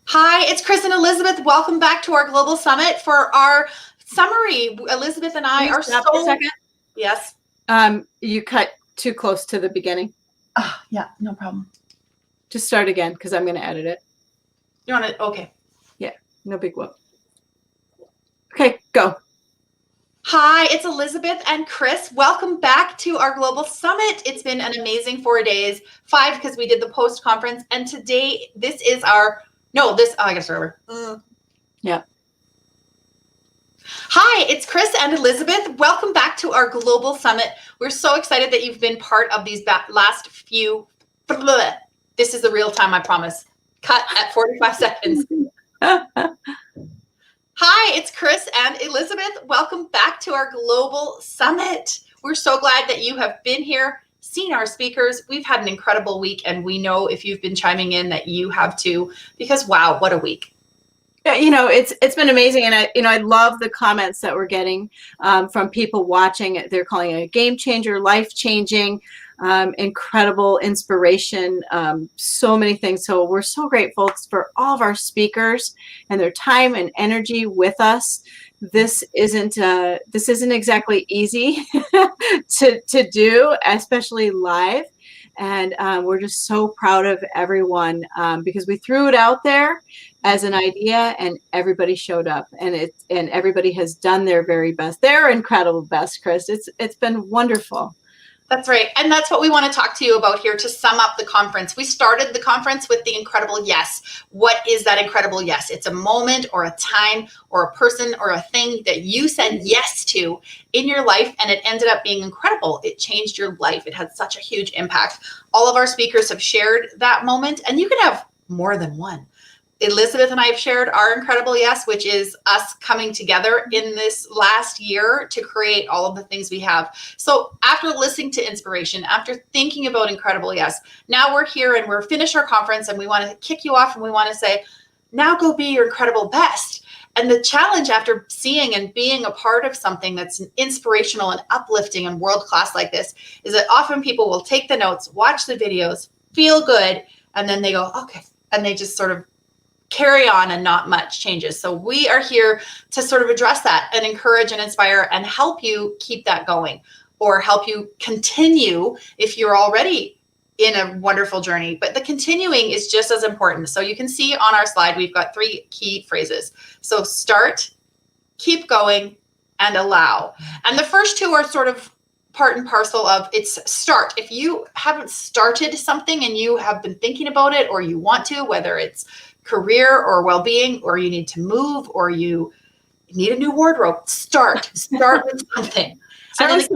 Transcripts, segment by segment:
Hi, it's Kris and Elizabeth. Welcome back to our Global Summit for our summary. Elizabeth and I are Stop for a second. Yes. You cut too close to the beginning. Yeah, no problem. Just start again because I'm going to edit it. You want to? Okay. Yeah, no big whoop. Okay, go. Hi, it's Elizabeth and Kris. Welcome back to our Global Summit. It's been an amazing 4 days, 5 because we did the post conference, and today this is our I gotta start over. Yeah. Hi, it's Kris and Elizabeth. Welcome back to our Global Summit. We're so excited that you've been part of these last few. This is the real time, I promise. Cut at 45 seconds. Hi, it's Kris and Elizabeth. Welcome back to our Global Summit. We're so glad that you have been here, seen our speakers. We've had an incredible week, and we know if you've been chiming in that you have too, because wow, what a week. Yeah, it's been amazing, and I love the comments that we're getting from people watching. They're calling it a game changer, life changing, incredible inspiration, so many things. So we're so grateful for all of our speakers and their time and energy with us. This isn't exactly easy to do, especially live. And we're just so proud of everyone because we threw it out there as an idea, and everybody showed up, and everybody has done their very best, their incredible best. Kris, it's been wonderful. That's right. And that's what we want to talk to you about here to sum up the conference. We started the conference with the incredible yes. What is that incredible yes? It's a moment or a time or a person or a thing that you said yes to in your life, and it ended up being incredible. It changed your life. It had such a huge impact. All of our speakers have shared that moment, and you can have more than one. Elizabeth and I have shared our incredible yes, which is us coming together in this last year to create all of the things we have. So after listening to inspiration, after thinking about incredible yes, now we're here and we're finished our conference, and we want to kick you off, and we want to say, now go be your incredible best. And the challenge after seeing and being a part of something that's inspirational and uplifting and world-class like this is that often people will take the notes, watch the videos, feel good, and then they go, okay. And they just sort of carry on, and not much changes. So we are here to sort of address that and encourage and inspire and help you keep that going, or help you continue if you're already in a wonderful journey. But the continuing is just as important. So you can see on our slide, we've got 3 key phrases. So start, keep going, and allow. And the first 2 are sort of part and parcel of it's start. If you haven't started something and you have been thinking about it, or you want to, whether it's career or well-being, or you need to move, or you need a new wardrobe, start with something. And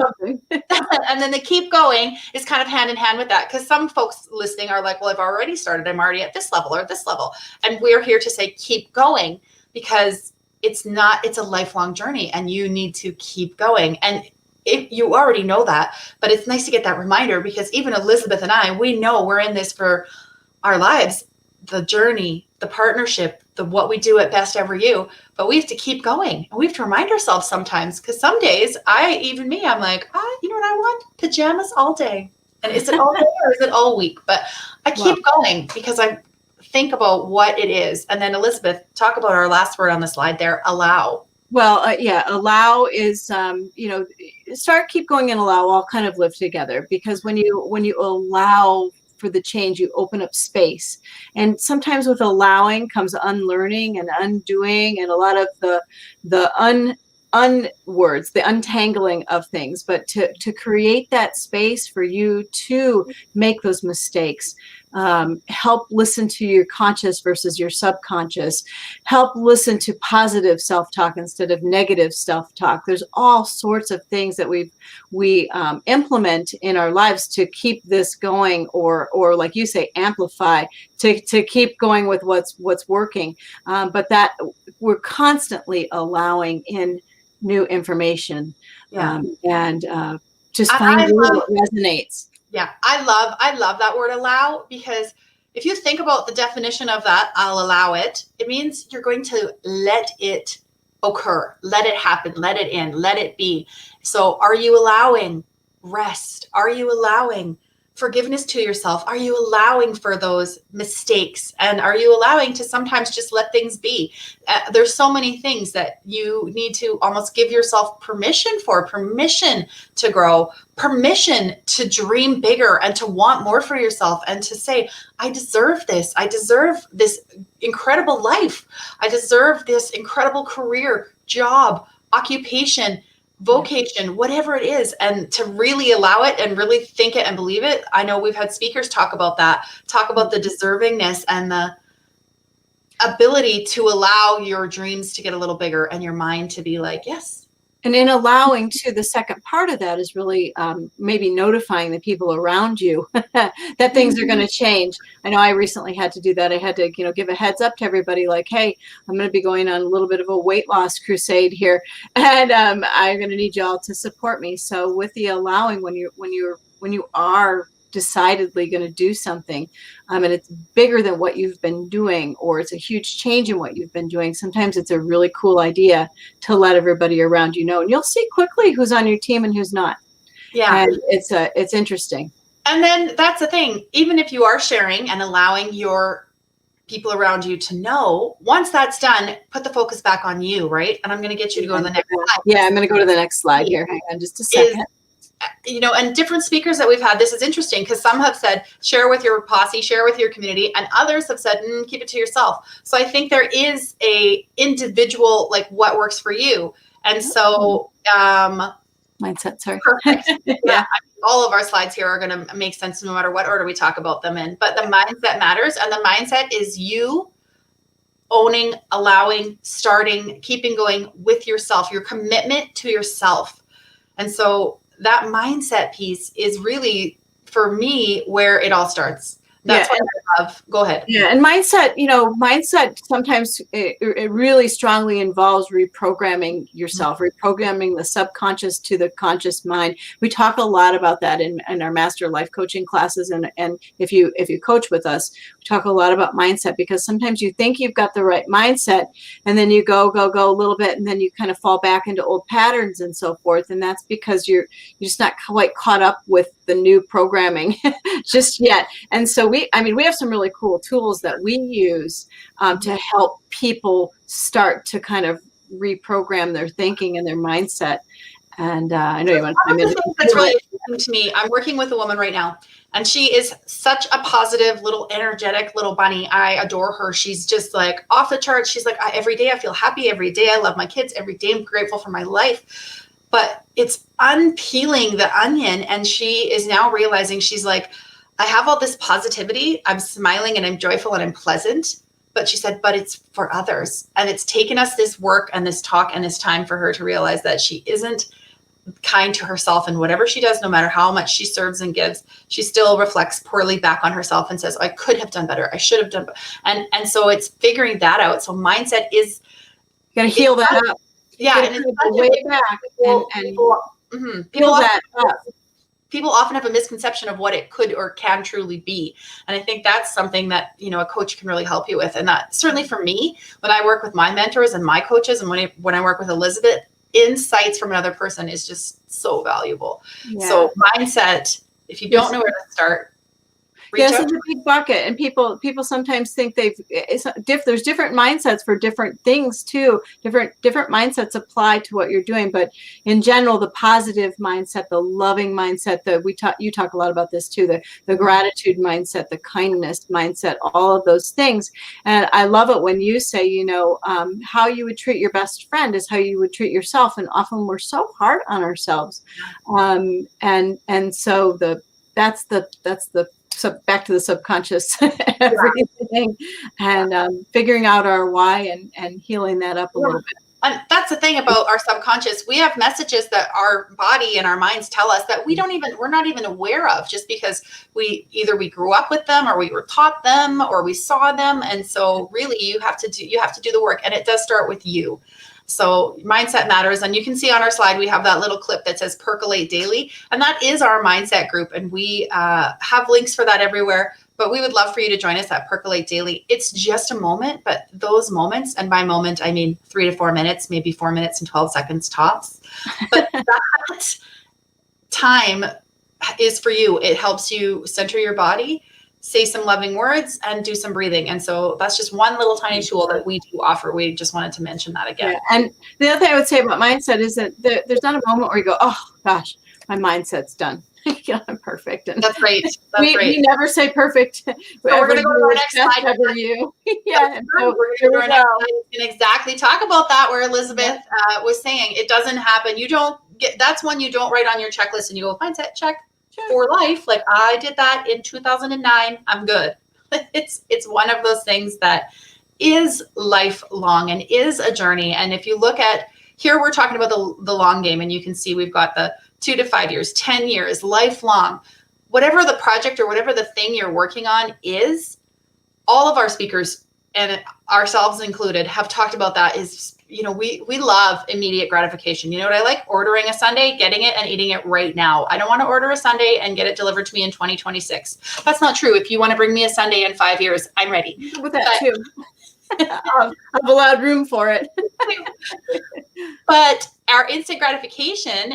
then the keep going is kind of hand in hand with that, because some folks listening are like, well, I've already started. I'm already at this level or this level. And we're here to say, keep going, because it's a lifelong journey, and you need to keep going. And you already know that, but it's nice to get that reminder, because even Elizabeth and I, we know we're in this for our lives, the journey, the partnership, what we do at Best Ever You, but we have to keep going, and we have to remind ourselves sometimes, because some days I'm like, you know what I want? Pajamas all day. And is it all day or is it all week? But I keep going because I think about what it is. And then Elizabeth, talk about our last word on the slide there, allow. Well, allow is, start, keep going, and allow all kind of live together, because when you allow for the change, you open up space. And sometimes with allowing comes unlearning and undoing, and a lot of the words, the untangling of things. But to create that space for you to make those mistakes, help listen to your conscious versus your subconscious, help listen to positive self-talk instead of negative self-talk. There's all sorts of things that we implement in our lives to keep this going, or like you say, amplify, to keep going with what's working. But that we're constantly allowing in new information, and just finding what resonates. Yeah, I love that word allow, because if you think about the definition of that, I'll allow it, it means you're going to let it occur, let it happen, let it in, let it be. So are you allowing rest? Are you allowing forgiveness to yourself? Are you allowing for those mistakes? And are you allowing to sometimes just let things be? There's so many things that you need to almost give yourself permission for, permission to grow, permission to dream bigger and to want more for yourself and to say, I deserve this. I deserve this incredible life. I deserve this incredible career, job, occupation, vocation, whatever it is, and to really allow it and really think it and believe it. I know we've had speakers talk about that, talk about the deservingness and the ability to allow your dreams to get a little bigger and your mind to be like, yes. And in allowing to, the second part of that is really maybe notifying the people around you that things are going to change. I know I recently had to do that. I had to, give a heads up to everybody, like, hey, I'm going to be going on a little bit of a weight loss crusade here, and I'm going to need y'all to support me. So with the allowing, when you are decidedly going to do something, and it's bigger than what you've been doing, or it's a huge change in what you've been doing, sometimes it's a really cool idea to let everybody around you know, and you'll see quickly who's on your team and who's not. Yeah, and it's interesting. And then that's the thing, even if you are sharing and allowing your people around you to know, once that's done, put the focus back on you, right? And I'm going to get you to go to the next slide. Yeah, I'm going to go to the next slide here. Hang on just a second. And different speakers that we've had, this is interesting because some have said, share with your posse, share with your community, and others have said, keep it to yourself. So I think there is a individual, like what works for you. And so, mindset, sorry. Perfect. Yeah. All of our slides here are going to make sense no matter what order we talk about them in, but the mindset matters. And the mindset is you owning, allowing, starting, keeping going with yourself, your commitment to yourself. And so that mindset piece is really, for me, where it all starts. That's what I love. Go ahead. Yeah, and mindset sometimes it really strongly involves reprogramming yourself, reprogramming the subconscious to the conscious mind. We talk a lot about that in our master life coaching classes, and if you coach with us, we talk a lot about mindset, because sometimes you think you've got the right mindset, and then you go a little bit, and then you kind of fall back into old patterns and so forth, and that's because you're just not quite caught up with the new programming just yet. And so we have some really cool tools that we use to help people start to kind of reprogram their thinking and their mindset. And I know you want to come in. That's really interesting to me. I'm working with a woman right now, and she is such a positive, little energetic little bunny. I adore her. She's just like off the charts. She's like, every day I feel happy. Every day I love my kids. Every day I'm grateful for my life. But it's unpeeling the onion. And she is now realizing, she's like, I have all this positivity. I'm smiling and I'm joyful and I'm pleasant. But she said, but it's for others. And it's taken us this work and this talk and this time for her to realize that she isn't kind to herself, and whatever she does, no matter how much she serves and gives, she still reflects poorly back on herself and says, I could have done better. I should have done better. And so it's figuring that out. So mindset is, you got to heal that up. Yeah, and it's way back and people that up. People often have a misconception of what it could or can truly be. And I think that's something that, a coach can really help you with. And that certainly for me, when I work with my mentors and my coaches, and when I work with Elizabeth, insights from another person is just so valuable. Yeah. So mindset, if you don't know where to start, yes, it's a big bucket, and people sometimes think there's different mindsets for different things too. Different mindsets apply to what you're doing, but in general, the positive mindset, the loving mindset, you talk a lot about this too, the gratitude mindset, the kindness mindset, all of those things. And I love it when you say, how you would treat your best friend is how you would treat yourself, and often we're so hard on ourselves, and so that's the so back to the subconscious, everything, and figuring out our why and healing that up a little bit. And that's the thing about our subconscious. We have messages that our body and our minds tell us that we're not even aware of, just because we grew up with them, or we were taught them, or we saw them. And so really you have to do the work, and it does start with you. So mindset matters. And you can see on our slide, we have that little clip that says Percolate Daily. And that is our mindset group. And we have links for that everywhere. But we would love for you to join us at Percolate Daily. It's just a moment, but those moments, and by moment, I mean 3 to 4 minutes, maybe 4 minutes and 12 seconds tops. But that time is for you. It helps you center your body, say some loving words, and do some breathing. And so that's just one little tiny tool that we do offer. We just wanted to mention that again. Yeah. And the other thing I would say about mindset is that there's not a moment where you go, oh gosh, my mindset's done. I'm perfect. And that's right. We never say perfect. So we're going to go to our next slide. Ever you. Yeah. And so we're going to go to our next slide. We can exactly talk about that, where Elizabeth was saying it doesn't happen. You don't get, that's one you don't write on your checklist and you go, mindset check for life. Like I did that in 2009. I'm good. It's one of those things that is lifelong and is a journey. And if you look at here, we're talking about the long game, and you can see we've got the 2 to 5 years, 10 years, lifelong, whatever the project or whatever the thing you're working on is. All of our speakers, and ourselves included, have talked about that. Is, you know, we love immediate gratification. You know what I like? Ordering a sundae, getting it and eating it right now. I don't want to order a sundae and get it delivered to me in 2026. That's not true. If you want to bring me a sundae in 5 years, I'm ready. With that too. I've allowed room for it. But our instant gratification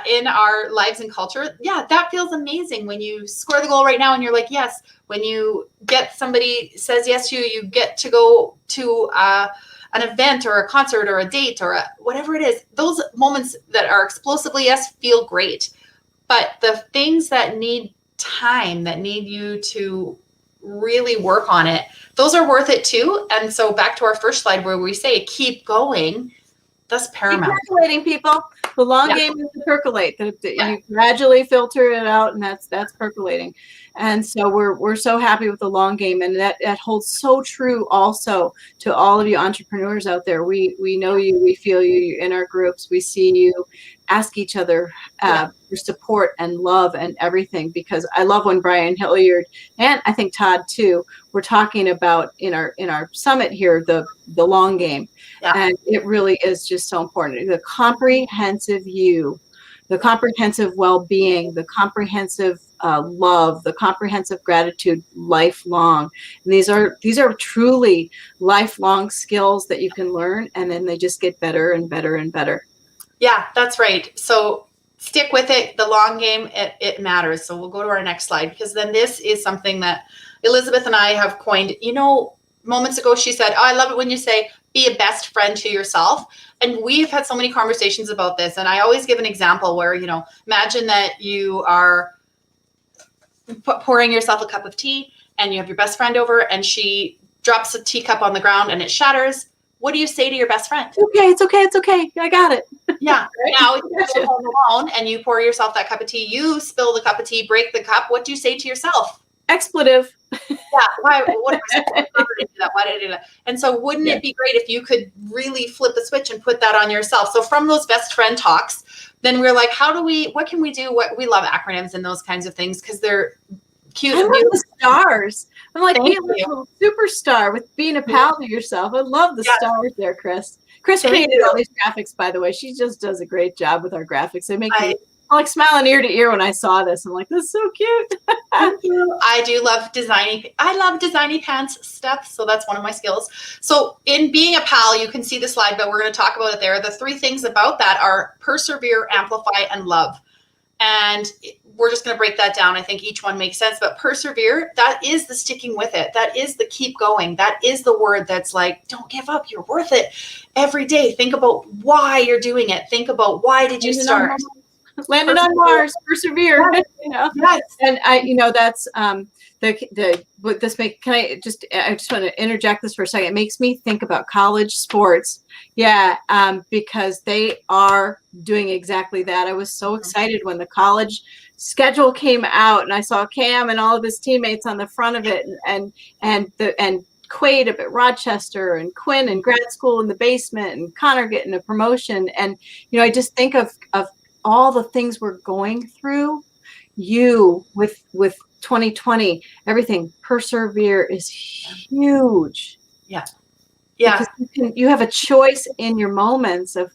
in our lives and culture, that feels amazing when you score the goal right now and you're like, yes. When you get somebody says yes to you, you get to go to an event or a concert or a date or whatever it is. Those moments that are explosively yes feel great. But the things that need time, that need you to really work on it, those are worth it too. And so back to our first slide where we say keep going, that's paramount. Keep percolating, people. The long game is to percolate. You gradually filter it out, and that's percolating. And so we're so happy with the long game, and that holds so true also to all of you entrepreneurs out there. We know you, we feel you in our groups, we see you. Ask each other for support and love and everything, because I love when Brian Hilliard and I think Todd too, we're talking about in our summit here the long game, and it really is just so important. The comprehensive you, the comprehensive well-being, the comprehensive love, the comprehensive gratitude, lifelong. And these are truly lifelong skills that you can learn, and then they just get better and better and better. Yeah, that's right. So stick with it. The long game, it matters. So we'll go to our next slide, because then this is something that Elizabeth and I have coined. You know, moments ago, she said, oh, I love it when you say, be a best friend to yourself. And we've had so many conversations about this. And I always give an example where, you know, imagine that you are pouring yourself a cup of tea and you have your best friend over and she drops a teacup on the ground and it shatters. What do you say to your best friend? It's okay. I got it. Yeah. Now you're home alone and you pour yourself that cup of tea. You spill the cup of tea, break the cup. What do you say to yourself? Expletive. Yeah. Why? What am I supposed to do that? Why did I do that? And so wouldn't it be great if you could really flip the switch and put that on yourself? So from those best friend talks, then we're like, what can we do? What we love acronyms and those kinds of things because they're cute. I love the stars. I'm like, Thank be a little superstar with being a pal to yourself. I love the stars there, Kris. Kris created all these graphics, by the way. She just does a great job with our graphics. They make me like smiling ear to ear when I saw this. I'm like, this is so cute. Thank you. I do love designing. I love designing pants stuff. So that's one of my skills. So in being a pal, you can see the slide, but we're going to talk about it there. The three things about that are persevere, amplify, and love. And we're just going to break that down. I think each one makes sense, but persevere, that is the sticking with it. That is the keep going. That is the word that's like, don't give up. You're worth it every day. Think about why you're doing it. Think about why did you start? Landed on Mars, persevere. Yes. You know? Yes. And that's what this make. I just want to interject this for a second. It makes me think about college sports. Yeah, because they are doing exactly that. I was so excited when the college schedule came out and I saw Cam and all of his teammates on the front of it, and Quaid up at Rochester and Quinn in grad school in the basement and Connor getting a promotion. And I just think of all the things we're going through. You with 2020, everything, persevere is huge. Yeah. Because you have a choice in your moments of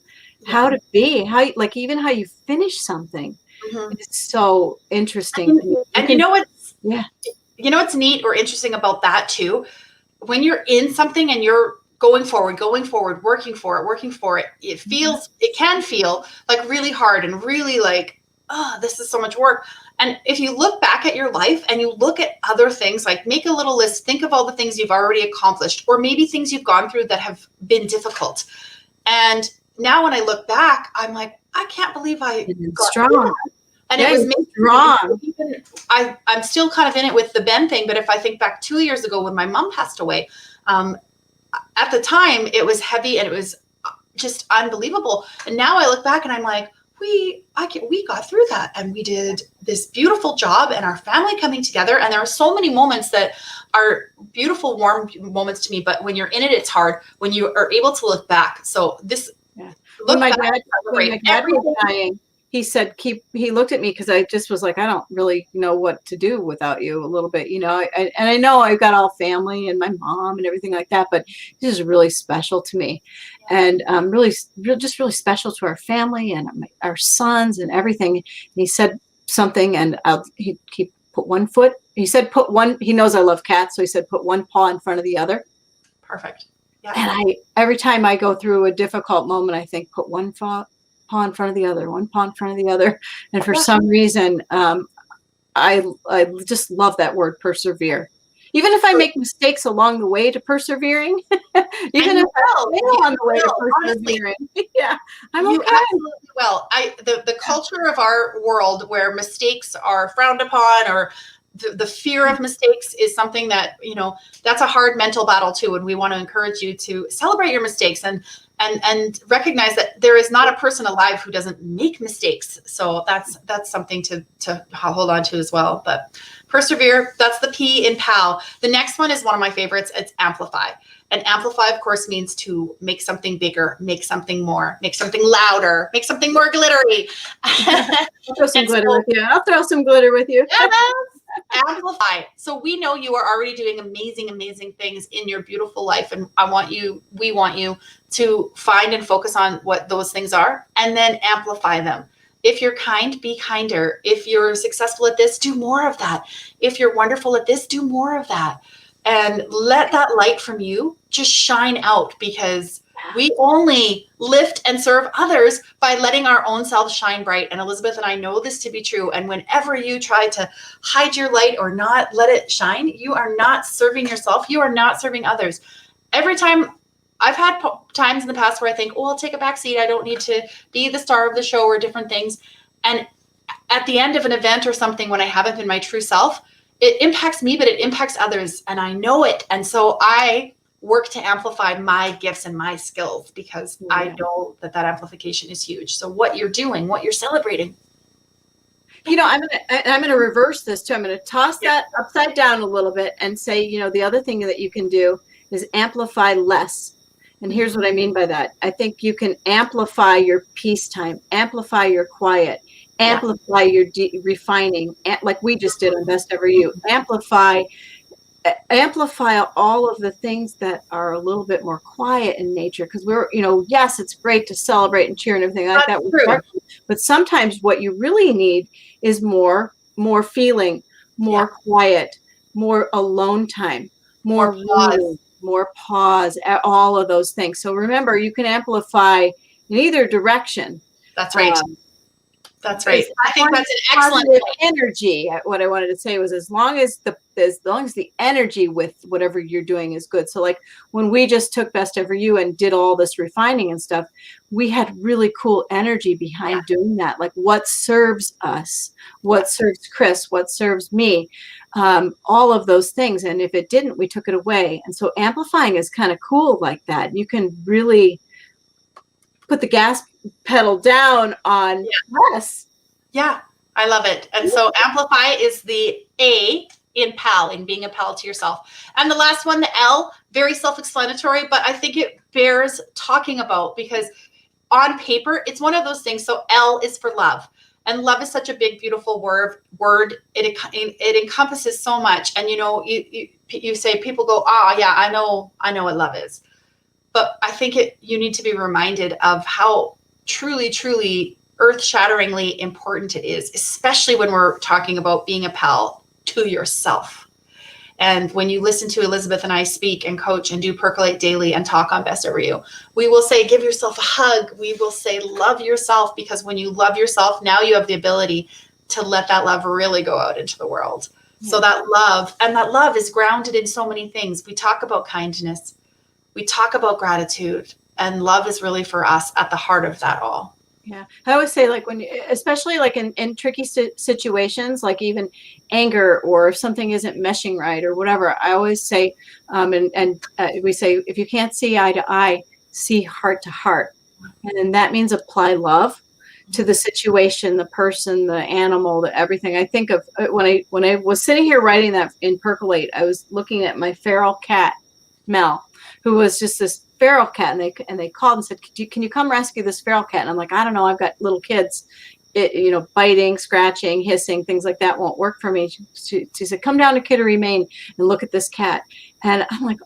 how to be, even how you finish something. Mm-hmm. It's so interesting. And you know what's neat or interesting about that too? When you're in something and you're going forward, working for it, it can feel like really hard and really like, oh, this is so much work. And if you look back at your life and you look at other things, like make a little list, think of all the things you've already accomplished, or maybe things you've gone through that have been difficult. And now when I look back, I'm like, I can't believe I got strong. through that. And yeah, it was strong. I'm still kind of in it with the Ben thing, but if I think back 2 years ago when my mom passed away, at the time it was heavy and it was just unbelievable. And now I look back and I'm like, we got through that and we did this beautiful job and our family coming together. And there are so many moments that are beautiful, warm moments to me. But when you're in it, it's hard when you are able to look back. So this, when my dad was dying, he said, he looked at me because I just was like, I don't really know what to do without you a little bit, you know, and I know I've got all family and my mom and everything like that, but this is really special to me and really special to our family and our sons and everything. And he said something and he put one foot, he said, he knows I love cats. So he said, put one paw in front of the other. Perfect. Yeah. And every time I go through a difficult moment, I think, put one paw in front of the other, one paw in front of the other. And for some reason, I just love that word, persevere. Even if I make mistakes along the way to persevering, even if I fail on the way to persevering, yeah, I'm okay. You absolutely will. The culture of our world where mistakes are frowned upon or the fear of mistakes is something that, you know, that's a hard mental battle too. And we want to encourage you to celebrate your mistakes and recognize that there is not a person alive who doesn't make mistakes. So that's something to hold on to as well. But persevere, that's the P in PAL. The next one is one of my favorites. It's amplify. And amplify, of course, means to make something bigger, make something more, make something louder, make something more glittery. I'll throw some glitter with you. I'll throw some glitter with you. Yes. Amplify. So we know you are already doing amazing, amazing things in your beautiful life. And we want you to find and focus on what those things are and then amplify them. If you're kind, be kinder. If you're successful at this, do more of that. If you're wonderful at this, do more of that. And let that light from you just shine out, because we only lift and serve others by letting our own selves shine bright. And Elizabeth and I know this to be true. And whenever you try to hide your light or not let it shine, you are not serving yourself. You are not serving others. Every time I've had times in the past where I think, oh, I'll take a back seat. I don't need to be the star of the show or different things. And at the end of an event or something, when I haven't been my true self, it impacts me, but it impacts others. And I know it. And so I work to amplify my gifts and my skills, because I know that amplification is huge. So what you're doing, what you're celebrating. You know, I'm gonna reverse this too. I'm gonna toss that upside down a little bit and say, you know, the other thing that you can do is amplify less. And here's what I mean by that. I think you can amplify your peace time, amplify your quiet, amplify your refining, like we just did on Best Ever You. Amplify all of the things that are a little bit more quiet in nature, because we're, you know, yes, it's great to celebrate and cheer and everything like that, but sometimes what you really need is more feeling, more quiet, more alone time, more pause. More pause, all of those things. So remember, you can amplify in either direction. That's right. That's right. I think that's an excellent point. Energy. What I wanted to say was, as long as the energy with whatever you're doing is good. So like when we just took Best Ever You and did all this refining and stuff, we had really cool energy behind doing that. Like what serves us, what serves Kris, what serves me, all of those things. And if it didn't, we took it away. And so amplifying is kind of cool like that. You can really put the gas pedal down on less. Yeah, I love it. And so amplify is the A in PAL, in being a pal to yourself. And the last one, the L, very self-explanatory, but I think it bears talking about, because on paper, it's one of those things. So L is for love. And love is such a big, beautiful word. It encompasses so much. And, you know, you say, people go, yeah, I know what love is. But I think you need to be reminded of how truly, truly earth-shatteringly important it is, especially when we're talking about being a pal to yourself. And when you listen to Elizabeth and I speak and coach and do Percolate Daily and talk on Best Over You, we will say, give yourself a hug. We will say, love yourself, because when you love yourself, now you have the ability to let that love really go out into the world. Yeah. So that love is grounded in so many things. We talk about kindness. We talk about gratitude, and love is really for us at the heart of that all. Yeah. I always say, like, especially like in tricky situations, like even anger, or if something isn't meshing right or whatever, I always say, we say, if you can't see eye to eye, see heart to heart. And that means apply love to the situation, the person, the animal, the everything. I think of when I was sitting here writing that in Percolate, I was looking at my feral cat, Mel, who was just this feral cat, and they called and said, can you come rescue this feral cat? And I'm like, I don't know, I've got little kids, biting, scratching, hissing, things like that won't work for me. She said, come down to Kittery, Maine and look at this cat. And I'm like,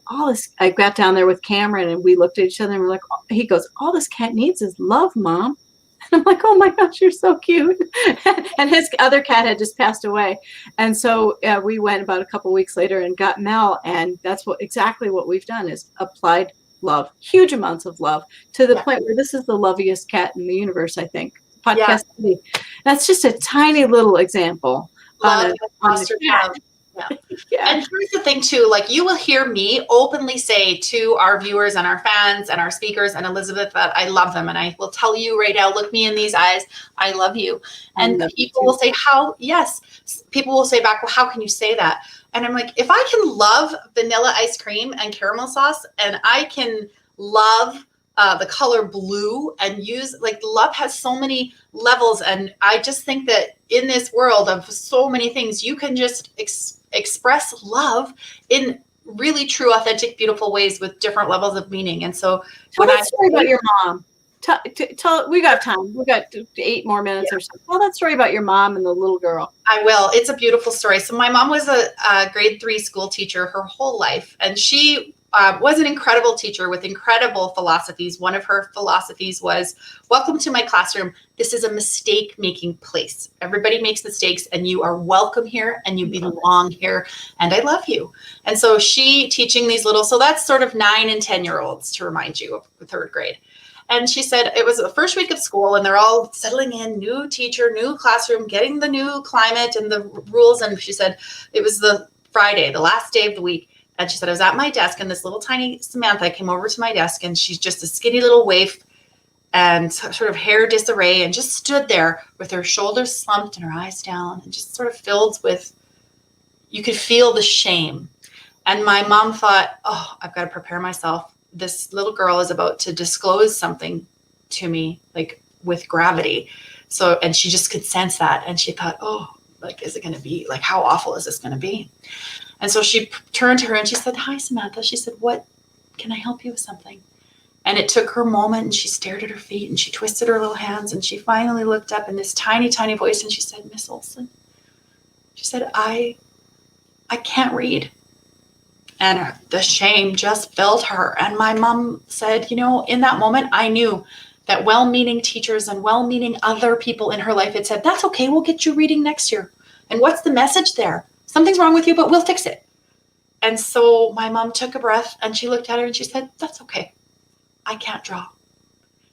I got down there with Cameron, and we looked at each other, and we're like, he goes, all this cat needs is love, Mom. And I'm like, oh my gosh, you're so cute. And his other cat had just passed away. And so we went about a couple weeks later and got Mel. And that's exactly what we've done, is applied love, huge amounts of love, to the point where this is the loveliest cat in the universe, I think. Podcast. Yeah. That's just a tiny little example. Love on the cat. Yeah. Yeah. And here's the thing too, like, you will hear me openly say to our viewers and our fans and our speakers and Elizabeth that I love them. And I will tell you right now, look me in these eyes, I love you. And people will say, people will say back, well, how can you say that? And I'm like, if I can love vanilla ice cream and caramel sauce, and I can love the color blue, and use, like, love has so many levels. And I just think that in this world of so many things, you can just express love in really true, authentic, beautiful ways with different levels of meaning. And so tell that story about your mom. Tell, we got time. We got 8 more minutes or so. Tell that story about your mom and the little girl. I will. It's a beautiful story. So my mom was a grade 3 school teacher her whole life, and she was an incredible teacher with incredible philosophies. One of her philosophies was, welcome to my classroom. This is a mistake-making place. Everybody makes mistakes, and you are welcome here, and you belong here, and I love you. And so she teaching these little, so that's sort of 9 and 10-year-olds, to remind you, of the 3rd grade. And she said it was the first week of school, and they're all settling in, new teacher, new classroom, getting the new climate and the rules. And she said it was the Friday, the last day of the week. And she said, I was at my desk, and this little tiny Samantha came over to my desk, and she's just a skinny little waif and sort of hair disarray, and just stood there with her shoulders slumped and her eyes down, and just sort of filled with, you could feel the shame. And my mom thought, oh, I've got to prepare myself. This little girl is about to disclose something to me, like, with gravity. So, and she just could sense that. And she thought, oh, like, is it going to be, like, how awful is this going to be? And so she turned to her and she said, hi, Samantha. She said, what, can I help you with something? And it took her a moment, and she stared at her feet, and she twisted her little hands, and she finally looked up in this tiny, tiny voice, and she said, Miss Olson, she said, I can't read. And the shame just filled her. And my mom said, in that moment, I knew that well-meaning teachers and well-meaning other people in her life had said, that's okay, we'll get you reading next year. And what's the message there? Something's wrong with you, but we'll fix it. And so my mom took a breath, and she looked at her and she said, that's okay. I can't draw.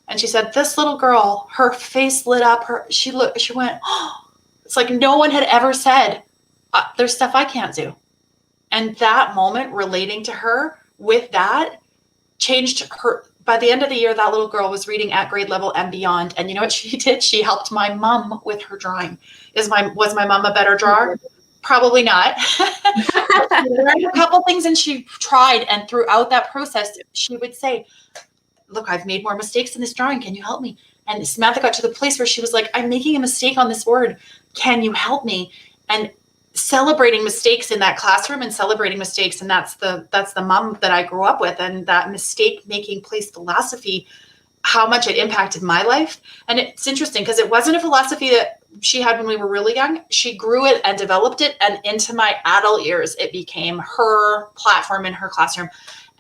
And she said, this little girl, her face lit up. She went, oh, it's like no one had ever said, there's stuff I can't do. And that moment relating to her with that changed her. By the end of the year, that little girl was reading at grade level and beyond. And you know what she did? She helped my mom with her drawing. Was my mom a better drawer? Probably not. She learned a couple things, and she tried. And throughout that process, she would say, look, I've made more mistakes in this drawing. Can you help me? And Samantha got to the place where she was like, I'm making a mistake on this word. Can you help me? And celebrating mistakes in that classroom, and celebrating mistakes. And that's the mom that I grew up with, and that mistake-making place philosophy, how much it impacted my life. And it's interesting because it wasn't a philosophy that she had when we were really young. She grew it and developed it, and into my adult years, it became her platform in her classroom.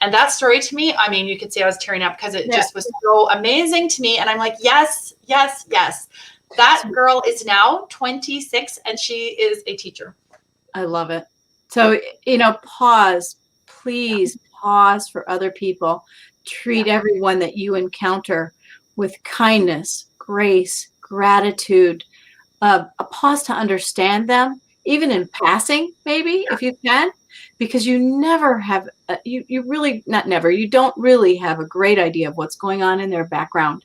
And that story to me, I mean, you could see I was tearing up because it just was so amazing to me. And I'm like, yes, yes, yes. That girl is now 26, and she is a teacher. I love it. So, pause, please pause for other people. Treat everyone that you encounter with kindness, grace, gratitude, a pause to understand them, even in passing, maybe if you can, because you never have, you really, not never, you don't really have a great idea of what's going on in their background,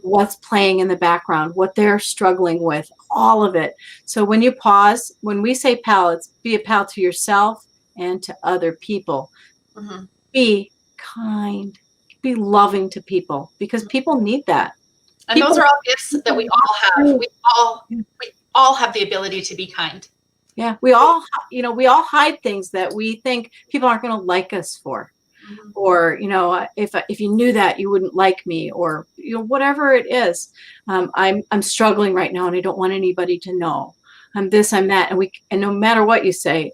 what's playing in the background, what they're struggling with, all of it. So when you pause, when we say pal, it's be a pal to yourself and to other people. Be kind, be loving to people, because people need that. And those are all gifts that we all have. We all have the ability to be kind. Yeah, we all hide things that we think people aren't going to like us for. Or, if you knew that, you wouldn't like me, or, whatever it is. I'm struggling right now and I don't want anybody to know. I'm this, I'm that. And no matter what you say,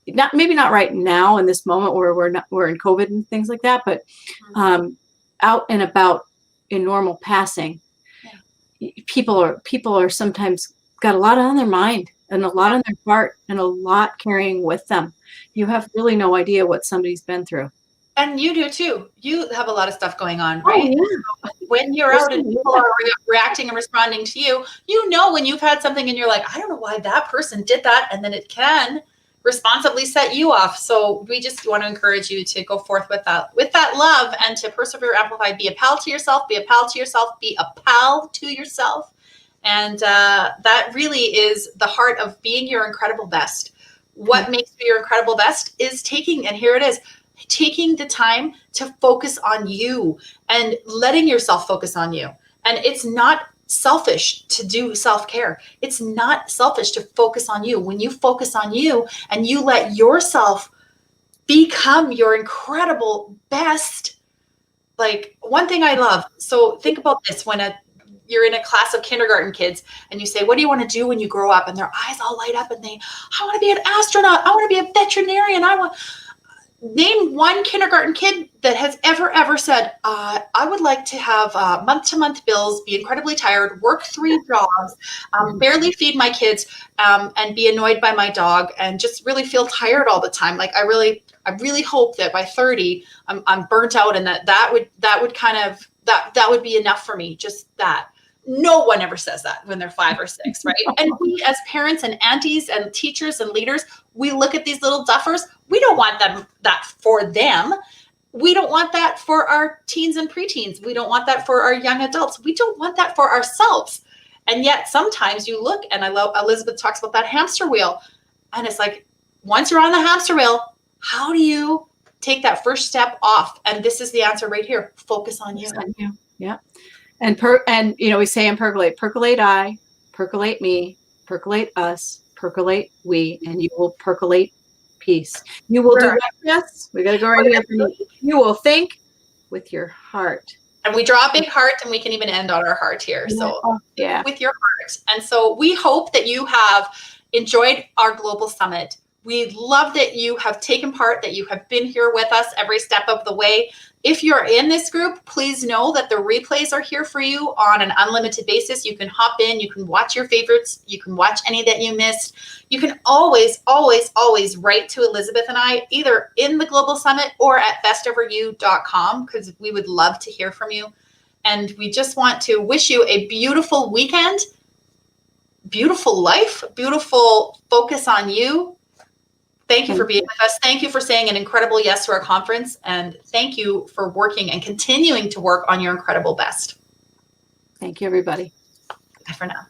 maybe not right now in this moment where we're in COVID and things like that, but out and about in normal passing, people are sometimes got a lot on their mind and a lot on their heart and a lot carrying with them. You have really no idea what somebody's been through. And you do too. You have a lot of stuff going on, right? Oh, yeah. So when you're out and people are reacting and responding to you, when you've had something and you're like, I don't know why that person did that. And then it can responsibly set you off. So we just want to encourage you to go forth with that love and to persevere, amplify, be a pal to yourself, be a pal to yourself, be a pal to yourself. And that really is the heart of being your incredible best. What makes you your incredible best is taking the time to focus on you and letting yourself focus on you. And it's not selfish to do self-care. It's not selfish to focus on you. When you focus on you and you let yourself become your incredible best, like one thing I love. So think about this, when you're in a class of kindergarten kids and you say, what do you want to do when you grow up? And their eyes all light up and I want to be an astronaut. I want to be a veterinarian. Name one kindergarten kid that has ever said, I would like to have month-to-month bills, be incredibly tired, work 3 jobs, barely feed my kids, and be annoyed by my dog and just really feel tired all the time. Like I really hope that by 30, I'm burnt out and that would be enough for me. Just that. No one ever says that when they're 5 or 6, right? And we as parents and aunties and teachers and leaders, we look at these little duffers. We don't want that for them. We don't want that for our teens and preteens. We don't want that for our young adults. We don't want that for ourselves. And yet sometimes you look, and I love Elizabeth talks about that hamster wheel. And it's like, once you're on the hamster wheel, how do you take that first step off? And this is the answer right here. Focus on you. Yeah. And we say in percolate I, percolate me, percolate us, percolate we, and you will percolate peace. You will do what? Yes, we got to go right here. You will think with your heart. And we draw a big heart, and we can even end on our heart here. So with your heart. And so we hope that you have enjoyed our global summit. We love that you have taken part, that you have been here with us every step of the way. If you're in this group, please know that the replays are here for you on an unlimited basis. You can hop in, you can watch your favorites, you can watch any that you missed. You can always, always, always write to Elizabeth and I, either in the Global Summit or at bestoveryou.com, because we would love to hear from you. And we just want to wish you a beautiful weekend, beautiful life, beautiful focus on you. Thank you for being with us. Thank you for saying an incredible yes to our conference. And thank you for working and continuing to work on your incredible best. Thank you, everybody. Bye for now.